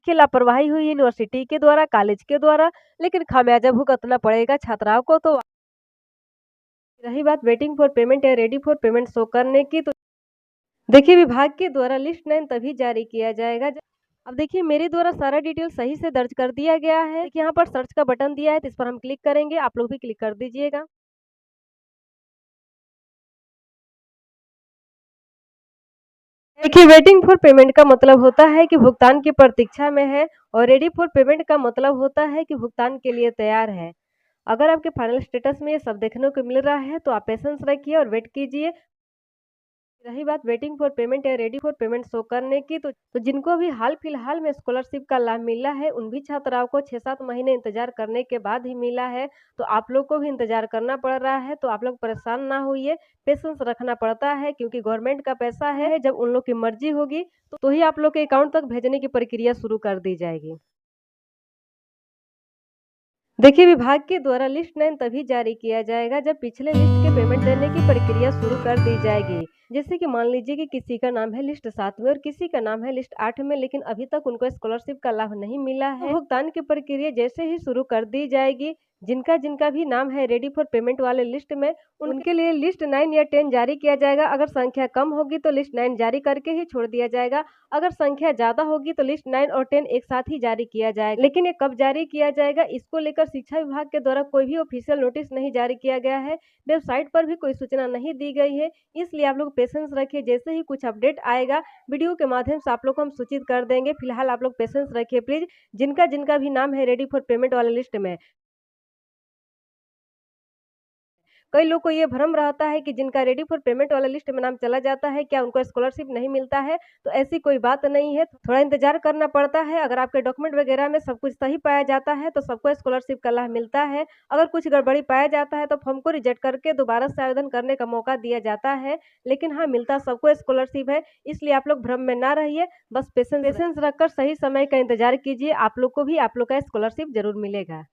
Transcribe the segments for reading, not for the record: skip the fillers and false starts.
कि लापरवाही हुई यूनिवर्सिटी के द्वारा, कॉलेज के द्वारा, लेकिन खामियाजा भुगतना पड़ेगा छात्राओं को। तो रही बात वेटिंग फॉर पेमेंट या रेडी फॉर पेमेंट शो करने की, तो देखिए विभाग के द्वारा लिस्ट 9 तभी जारी किया जाएगा अब देखिए मेरे द्वारा सारा डिटेल सही से दर्ज कर दिया गया है। देखिए यहाँ पर सर्च का बटन दिया है, तो इस पर हम क्लिक करेंगे, आप लोग भी क्लिक कर दीजिएगा। देखिए वेटिंग फॉर पेमेंट का मतलब होता है कि भुगतान की प्रतीक्षा में है, और रेडी फॉर पेमेंट का मतलब होता है कि भुगतान के लिए तैयार है। अगर आपके फाइनल स्टेटस में ये सब देखने को मिल रहा है, तो आप पेशेंस रखिए और वेट कीजिए। रही बात वेटिंग फॉर पेमेंट या रेडी फॉर पेमेंट शो करने की, तो जिनको अभी हाल फिलहाल में स्कॉलरशिप का लाभ मिला है, उन भी छात्राओं को 6-7 महीने इंतजार करने के बाद ही मिला है। तो आप लोग को भी इंतजार करना पड़ रहा है, तो आप लोग परेशान ना होइए, पेशेंस रखना पड़ता है, क्योंकि गवर्नमेंट का पैसा है। जब उन लोग की मर्जी होगी तो ही आप लोग के अकाउंट तक भेजने की प्रक्रिया शुरू कर दी जाएगी। देखिए विभाग के द्वारा लिस्ट 9 तभी जारी किया जाएगा जब पिछले लिस्ट के पेमेंट देने की प्रक्रिया शुरू कर दी जाएगी। जैसे कि मान लीजिए कि किसी का नाम है लिस्ट 7 में और किसी का नाम है लिस्ट 8 में, लेकिन अभी तक उनको स्कॉलरशिप का लाभ नहीं मिला है। तो भुगतान की प्रक्रिया जैसे ही शुरू कर दी जाएगी, जिनका जिनका भी नाम है रेडी फॉर पेमेंट वाले लिस्ट में, उनके लिए लिस्ट 9 या 10 जारी किया जाएगा। अगर संख्या कम होगी तो लिस्ट 9 जारी करके ही छोड़ दिया जाएगा। अगर संख्या ज्यादा होगी तो लिस्ट 9 और 10 एक साथ ही जारी किया जाएगा। लेकिन ये कब जारी किया जाएगा, इसको लेकर शिक्षा विभाग के द्वारा कोई भी ऑफिशियल नोटिस नहीं जारी किया गया है, वेबसाइट पर भी कोई सूचना नहीं दी गई है। इसलिए आप लोग पेशेंस रखिए, जैसे ही कुछ अपडेट आएगा वीडियो के माध्यम से आप लोग को हम सूचित कर देंगे। फिलहाल आप लोग पेशेंस रखिए प्लीज, जिनका जिनका भी नाम है रेडी फॉर पेमेंट वाले लिस्ट में। कई लोग को ये भ्रम रहता है कि जिनका रेडी फॉर पेमेंट वाला लिस्ट में नाम चला जाता है, क्या उनको स्कॉलरशिप नहीं मिलता है? तो ऐसी कोई बात नहीं है, थोड़ा इंतजार करना पड़ता है। अगर आपके डॉक्यूमेंट वगैरह में सब कुछ सही पाया जाता है, तो सबको स्कॉलरशिप का लाभ मिलता है। अगर कुछ गड़बड़ी पाया जाता है, तो फॉर्म को रिजेक्ट करके दोबारा से आवेदन करने का मौका दिया जाता है। लेकिन हाँ, मिलता सबको स्कॉलरशिप है, इसलिए आप लोग भ्रम में ना रहिए। बस पेशेंस रखकर सही समय का इंतजार कीजिए, आप लोग को भी आप लोग का स्कॉलरशिप जरूर मिलेगा।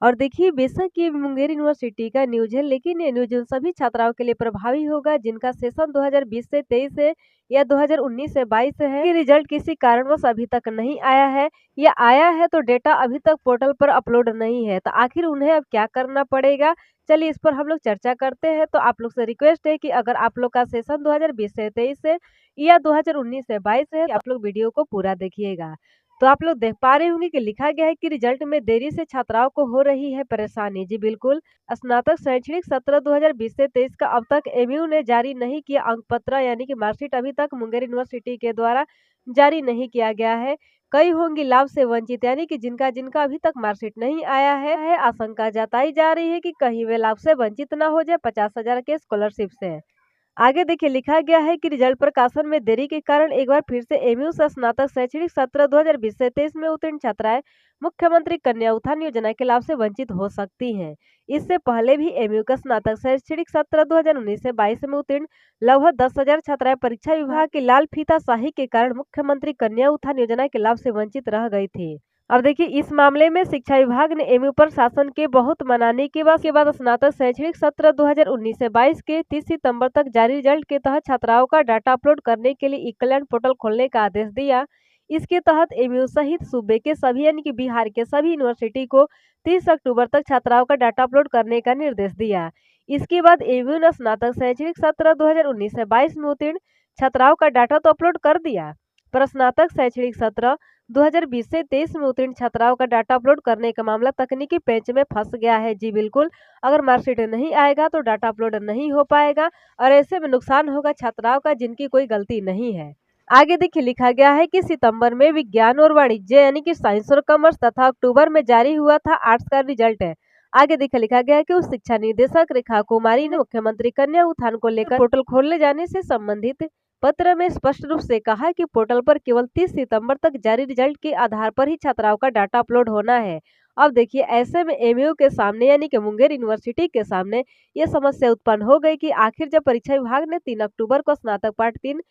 और देखिए बेशक ये मुंगेर यूनिवर्सिटी का न्यूज है, लेकिन ये न्यूज उन सभी छात्राओं के लिए प्रभावी होगा जिनका सेशन 2020 से 23 है या 2019 से 22 है कि रिजल्ट किसी कारणवश अभी तक नहीं आया है, या आया है तो डेटा अभी तक पोर्टल पर अपलोड नहीं है। तो आखिर उन्हें अब क्या करना पड़ेगा, चलिए इस पर हम लोग चर्चा करते हैं। तो आप लोग से रिक्वेस्ट है कि अगर आप लोग का सेशन 2020 से 23 है या 2019 से 22 है, तो आप लोग वीडियो को पूरा देखिएगा। तो आप लोग देख पा रहे होंगे कि लिखा गया है कि रिजल्ट में देरी से छात्राओं को हो रही है परेशानी। जी बिल्कुल, स्नातक शैक्षणिक सत्र 2020 से 23 का अब तक एमयू ने जारी नहीं किया अंक पत्र, यानी कि मार्कशीट अभी तक मुंगेर यूनिवर्सिटी के द्वारा जारी नहीं किया गया है। कई होंगी लाभ से वंचित, यानी कि जिनका जिनका अभी तक मार्कशीट नहीं आया है आशंका जताई जा रही है कि कहीं वे लाभ से वंचित न हो जाए 50,000 के स्कॉलरशिप से। आगे देखिए लिखा गया है कि रिजल्ट प्रकाशन में देरी के कारण एक बार फिर से एमयू से स्नातक शैक्षणिक सत्र 2020 से 23 में उत्तीर्ण छात्राएं मुख्यमंत्री कन्या उत्थान योजना के लाभ से वंचित हो सकती हैं। इससे पहले भी एमयू का स्नातक शैक्षणिक सत्र 2019 से 22 में उत्तीर्ण लगभग 10,000 छात्राएं परीक्षा विभाग की लाल फीता शाही के कारण मुख्यमंत्री कन्या उत्थान योजना के लाभ से वंचित रह गई थी। अब देखिए इस मामले में शिक्षा विभाग ने एमयू प्रशासन के बहुत मनाने के बाद स्नातक शैक्षणिक सत्र 2019 से 22 के 30 सितंबर तक जारी रिजल्ट के तहत छात्राओं का डाटा अपलोड करने के लिए ई कल्याण पोर्टल खोलने का आदेश दिया। इसके तहत एमयू सहित सूबे के सभी यानी कि बिहार के सभी यूनिवर्सिटी को 30 अक्टूबर तक छात्राओं का डाटा अपलोड करने का निर्देश दिया। इसके बाद एमयू ने स्नातक शैक्षणिक सत्र 2019 से 22 में उत्तीर्ण छात्राओं का डाटा तो अपलोड कर दिया, पर स्नातक शैक्षणिक सत्र 2020 से 23 में उत्तीर्ण छात्राओं का डाटा अपलोड करने का मामला तकनीकी पेंच में फंस गया है। जी बिल्कुल, अगर मार्कशीट नहीं आएगा तो डाटा अपलोड नहीं हो पाएगा, और ऐसे में नुकसान होगा छात्राओं का जिनकी कोई गलती नहीं है। आगे देखिए लिखा गया है कि सितंबर में विज्ञान और वाणिज्य यानी कि साइंस और कॉमर्स तथा अक्टूबर में जारी हुआ था आर्ट्स का रिजल्ट है। आगे देखिए लिखा गया है कि उस शिक्षा निदेशक रेखा कुमारी ने मुख्यमंत्री कन्या उत्थान को लेकर पोर्टल खोलने जाने से संबंधित पत्र में स्पष्ट रूप से कहा कि पोर्टल पर केवल 30 सितंबर तक जारी रिजल्ट के आधार पर ही छात्राओं का डाटा अपलोड होना है। अब देखिए ऐसे में एमयू के सामने यानी कि मुंगेर यूनिवर्सिटी के सामने ये समस्या उत्पन्न हो गई कि आखिर जब परीक्षा विभाग ने 3 अक्टूबर को स्नातक पार्ट 3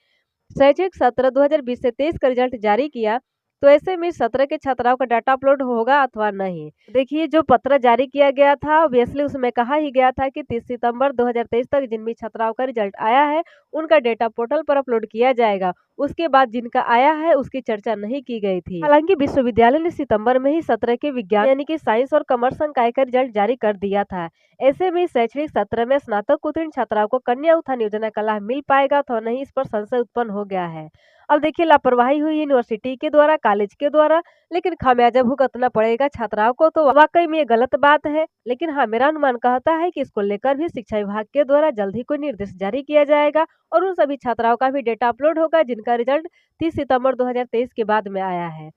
शैक्षणिक सत्र 2020 से 23 का रिजल्ट जारी किया, तो ऐसे में सत्र के छात्राओं का डाटा अपलोड होगा अथवा नहीं। देखिए जो पत्र जारी किया गया था ऑब्वियसली उसमें कहा ही गया था कि 30 सितंबर 2023 तक जिन भी छात्राओं का रिजल्ट आया है उनका डेटा पोर्टल पर अपलोड किया जाएगा। उसके बाद जिनका आया है उसकी चर्चा नहीं की गई थी। हालांकि विश्वविद्यालय ने सितंबर में ही 17 के विज्ञान यानी कि साइंस और कॉमर्स संकाय का रिजल्ट जारी कर दिया था। ऐसे में इस शैक्षणिक सत्र में स्नातक उत्तीर्ण छात्राओं को कन्या उत्थान योजना का लाभ मिल पाएगा तो नहीं, इस पर संशय उत्पन्न हो गया है। अब देखिए, लापरवाही हुई यूनिवर्सिटी के द्वारा, कॉलेज के द्वारा, लेकिन खामियाजा भुगतना पड़ेगा छात्राओं को, तो वाकई में ये गलत बात है। लेकिन हाँ, मेरा अनुमान कहता है कि इसको लेकर भी शिक्षा विभाग के द्वारा जल्द ही कोई निर्देश जारी किया जाएगा और उन सभी छात्राओं का भी डेटा अपलोड होगा जिनका रिजल्ट 30 सितंबर 2023 के बाद में आया है।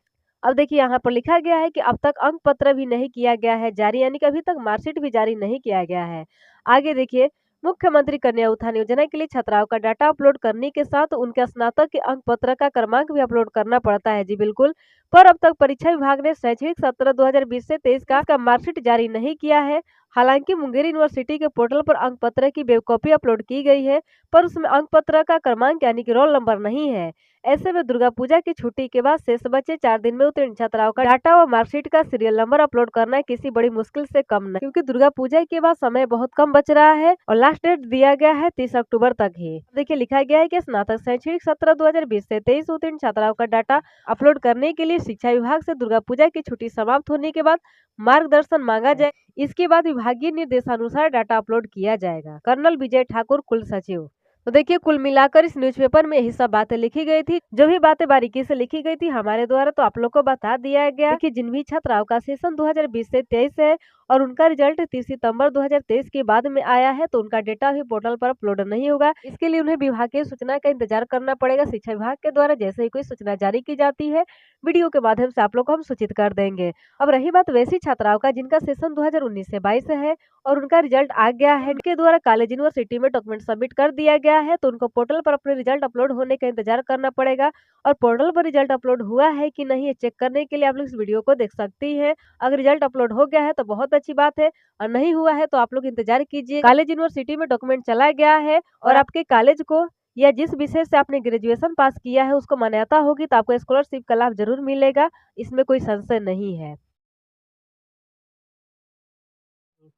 अब देखिए, यहाँ पर लिखा गया है कि अब तक अंक पत्र भी नहीं किया गया है जारी, यानी कि अभी तक मार्कशीट भी जारी नहीं किया गया है। आगे देखिए, मुख्यमंत्री कन्या उत्थान योजना के लिए छात्राओं का डाटा अपलोड करने के साथ उनके स्नातक के अंक पत्र का क्रमांक भी अपलोड करना पड़ता है। जी बिल्कुल, पर अब तक परीक्षा विभाग ने शैक्षणिक सत्र 2020 से 23 का मार्कशीट जारी नहीं किया है। हालांकि मुंगेर यूनिवर्सिटी के पोर्टल पर अंक पत्र की वेब कॉपी अपलोड की गई है, पर उसमें अंक पत्र का क्रमांक यानी कि रोल नंबर नहीं है। ऐसे में दुर्गा पूजा की छुट्टी के बाद शेष बचे 4 दिन में उत्तीर्ण छात्राओं का डाटा व मार्कशीट का सीरियल नंबर अपलोड करना किसी बड़ी मुश्किल से कम नहीं, क्योंकि दुर्गा पूजा के बाद समय बहुत कम बच रहा है और लास्ट डेट दिया गया है 30 अक्टूबर तक ही। देखिए, लिखा गया है कि स्नातक शैक्षणिक सत्र 2020 से 23 उत्तीर्ण छात्राओं का डाटा अपलोड करने के लिए शिक्षा विभाग से दुर्गा पूजा की छुट्टी समाप्त होने के बाद मार्गदर्शन मांगा जाए। इसके बाद विभागीय निर्देशानुसार डाटा अपलोड किया जाएगा। कर्नल विजय ठाकुर, कुल सचिव। तो देखिए, कुल मिलाकर इस न्यूज़पेपर में यही सब बातें लिखी गई थी। जो भी बातें बारीकी से लिखी गई थी हमारे द्वारा, तो आप लोग को बता दिया गया कि जिन भी छात्राओं का सेशन 2020 से 23 है और उनका रिजल्ट 30 सितंबर 2023 के बाद में आया है, तो उनका डेटा भी पोर्टल पर अपलोड नहीं होगा। इसके लिए उन्हें विभाग की सूचना का इंतजार करना पड़ेगा। शिक्षा विभाग के द्वारा जैसे ही कोई सूचना जारी की जाती है, वीडियो के माध्यम से आप लोग को हम सूचित कर देंगे। अब रही बात वैसी छात्राओं का जिनका सेशन 2019 से 22 है और उनका रिजल्ट आ गया है, उनके द्वारा कॉलेज यूनिवर्सिटी में डॉक्यूमेंट सबमिट कर दिया गया है, तो उनको पोर्टल पर अपने रिजल्ट अपलोड होने का इंतजार करना पड़ेगा। और पोर्टल पर रिजल्ट अपलोड हुआ है कि नहीं, ये चेक करने के लिए आप लोग इस वीडियो को देख सकती हैं। अगर रिजल्ट अपलोड हो गया है तो बहुत अच्छी बात है, और नहीं हुआ है तो आप लोग इंतजार कीजिए। कॉलेज यूनिवर्सिटी में डॉक्यूमेंट चला गया है और आपके कॉलेज को या जिस विषय से आपने ग्रेजुएशन पास किया है उसको मान्यता होगी, तो आपको स्कॉलरशिप का लाभ जरूर मिलेगा, इसमें कोई संशय नहीं है।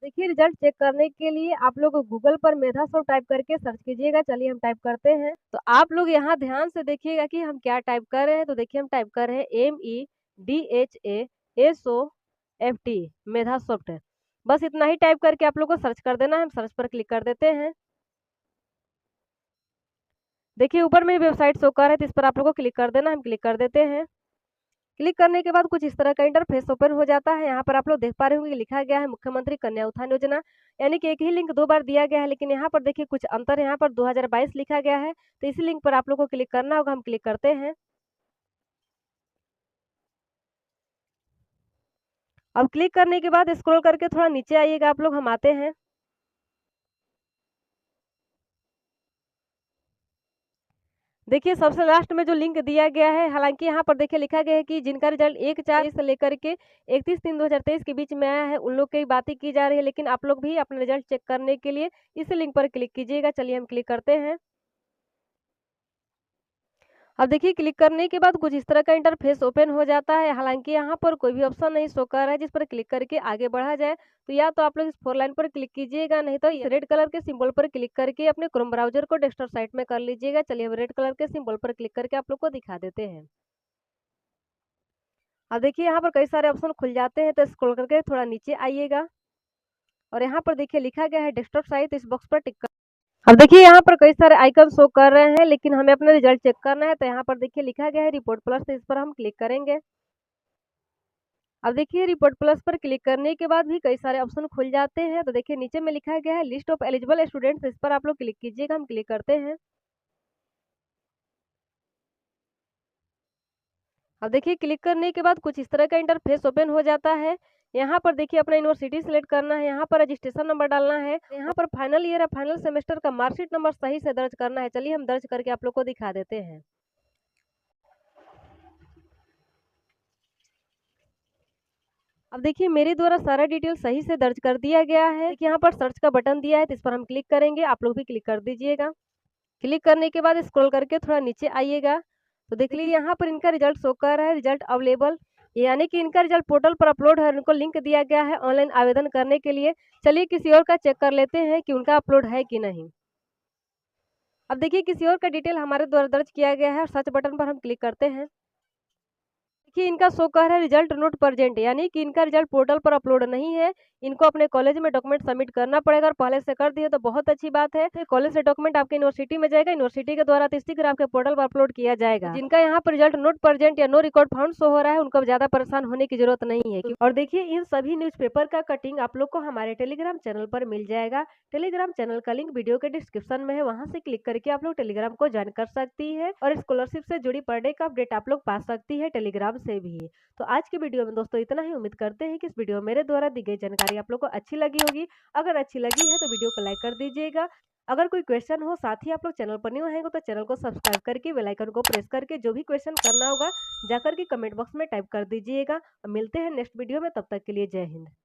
देखिए, रिजल्ट चेक करने के लिए आप लोग गूगल पर मेधासॉफ्ट टाइप करके सर्च कीजिएगा। चलिए हम टाइप करते हैं, तो आप लोग यहाँ ध्यान से देखिएगा कि हम क्या टाइप कर रहे हैं। तो देखिए, हम टाइप कर रहे हैं MEDHASOFT, मेधासॉफ्ट। बस इतना ही टाइप करके आप लोग को सर्च कर देना है। हम सर्च पर क्लिक कर देते हैं। देखिए, ऊपर में वेबसाइट शो कर रहा है, तो इस पर आप लोग को क्लिक कर देना है। हम क्लिक कर देते हैं। क्लिक करने के बाद कुछ इस तरह का इंटरफेस ओपन हो जाता है। यहाँ पर आप लोग देख पा रहे होंगे लिखा गया है मुख्यमंत्री कन्या उत्थान योजना, यानी कि एक ही लिंक 2 बार दिया गया है, लेकिन यहाँ पर देखिए कुछ अंतर है। यहाँ पर 2022 लिखा गया है, तो इसी लिंक पर आप लोग को क्लिक करना होगा। हम क्लिक करते हैं। अब क्लिक करने के बाद स्क्रॉल करके थोड़ा नीचे आइएगा आप लोग, हम आते हैं। देखिए, सबसे लास्ट में जो लिंक दिया गया है, हालांकि यहाँ पर देखिए लिखा गया है कि जिनका रिजल्ट 1/4 से लेकर के 31/3/2023 के बीच में आया है, उन लोग की बातें की जा रही है, लेकिन आप लोग भी अपना रिजल्ट चेक करने के लिए इस लिंक पर क्लिक कीजिएगा। चलिए हम क्लिक करते हैं। अब देखिए, क्लिक करने के बाद कुछ इस तरह का इंटरफेस ओपन हो जाता है। हालांकि यहाँ पर कोई भी ऑप्शन नहीं शो कर रहा है जिस पर क्लिक करके आगे बढ़ा जाए। तो या तो आप लोग इस 4 लाइन पर क्लिक कीजिएगा, नहीं तो इस रेड कलर के सिंबल पर क्लिक करके अपने क्रोम ब्राउजर को डेस्कटॉप साइट में कर लीजिएगा। चलिए हम रेड कलर के सिंबल पर क्लिक करके आप लोग को दिखा देते हैं। अब देखिए, यहाँ पर कई सारे ऑप्शन खुल जाते हैं, तो स्क्रॉल करके थोड़ा नीचे आइएगा और यहाँ पर देखिए लिखा गया है डेस्कटॉप साइट, इस बॉक्स पर टिक कर। अब देखिए, यहाँ पर कई सारे आइकन शो कर रहे हैं, लेकिन हमें अपना रिजल्ट चेक करना है, तो यहाँ पर देखिए लिखा गया है रिपोर्ट प्लस, तो इस पर हम क्लिक करेंगे। अब देखिए, रिपोर्ट प्लस पर क्लिक करने के बाद भी कई सारे ऑप्शन खुल जाते हैं। तो देखिए, नीचे में लिखा गया है लिस्ट ऑफ एलिजिबल स्टूडेंट्स, इस पर आप लोग क्लिक कीजिएगा। हम क्लिक करते हैं। अब देखिए, क्लिक करने के बाद कुछ इस तरह का इंटरफेस ओपन हो जाता है। यहाँ पर देखिए अपना यूनिवर्सिटी सिलेक्ट करना है, यहाँ पर रजिस्ट्रेशन नंबर डालना है, यहाँ पर फाइनल ईयर या फाइनल सेमेस्टर का मार्कशीट नंबर सही से दर्ज करना है। चलिए हम दर्ज करके आप लोग को दिखा देते हैं। अब देखिए, मेरे द्वारा सारा डिटेल सही से दर्ज कर दिया गया है। देखिए, यहाँ पर सर्च का बटन दिया है, तो इस पर हम क्लिक करेंगे। आप लोग भी क्लिक कर दीजिएगा। क्लिक करने के बाद स्क्रॉल करके थोड़ा नीचे आइएगा, तो देख लीजिए यहाँ पर इनका रिजल्ट शो कर रहा है, रिजल्ट अवेलेबल, यानी कि इनका रिजल्ट पोर्टल पर अपलोड है। इनको लिंक दिया गया है ऑनलाइन आवेदन करने के लिए। चलिए किसी और का चेक कर लेते हैं कि उनका अपलोड है कि नहीं। अब देखिए किसी और का डिटेल हमारे द्वारा दर्ज किया गया है और सर्च बटन पर हम क्लिक करते हैं। देखिए इनका शो कर रहा है रिजल्ट नॉट प्रेजेंट, यानी कि इनका रिजल्ट पोर्टल पर अपलोड नहीं है। इनको अपने कॉलेज में डॉक्यूमेंट सबमिट करना पड़ेगा और पहले से कर दिए तो बहुत अच्छी बात है। फिर कॉलेज से डॉक्यूमेंट आपके यूनिवर्सिटी में जाएगा, यूनिवर्सिटी के द्वारा स्टिकर आपके पोर्टल पर अपलोड किया जाएगा। जिनका यहाँ पर रिजल्ट नॉट प्रेजेंट या नो रिकॉर्ड फाउंड शो हो रहा है, उनको ज्यादा परेशान होने की जरूरत नहीं है। और देखिए इन सभी न्यूज़पेपर का कटिंग आप लोग को हमारे टेलीग्राम चैनल पर मिल जाएगा। टेलीग्राम चैनल का लिंक वीडियो के डिस्क्रिप्शन में है, वहां से क्लिक करके आप लोग टेलीग्राम को ज्वाइन कर सकती है और स्कॉलरशिप से जुड़ी पर डे का अपडेट आप लोग पा सकती है टेलीग्राम से भी। तो आज की वीडियो में दोस्तों इतना ही। उम्मीद करते हैं कि इस वीडियो में मेरे द्वारा दी गई जानकारी आप लोग को अच्छी लगी होगी। अगर अच्छी लगी है तो वीडियो को लाइक कर दीजिएगा। अगर कोई क्वेश्चन हो, साथ ही आप लोग चैनल पर न्यू हैं तो चैनल को सब्सक्राइब करके बेल आइकन को प्रेस करके जो भी क्वेश्चन करना होगा जाकर के कमेंट बॉक्स में टाइप कर दीजिएगा। मिलते हैं नेक्स्ट वीडियो में, तब तक के लिए जय हिंद।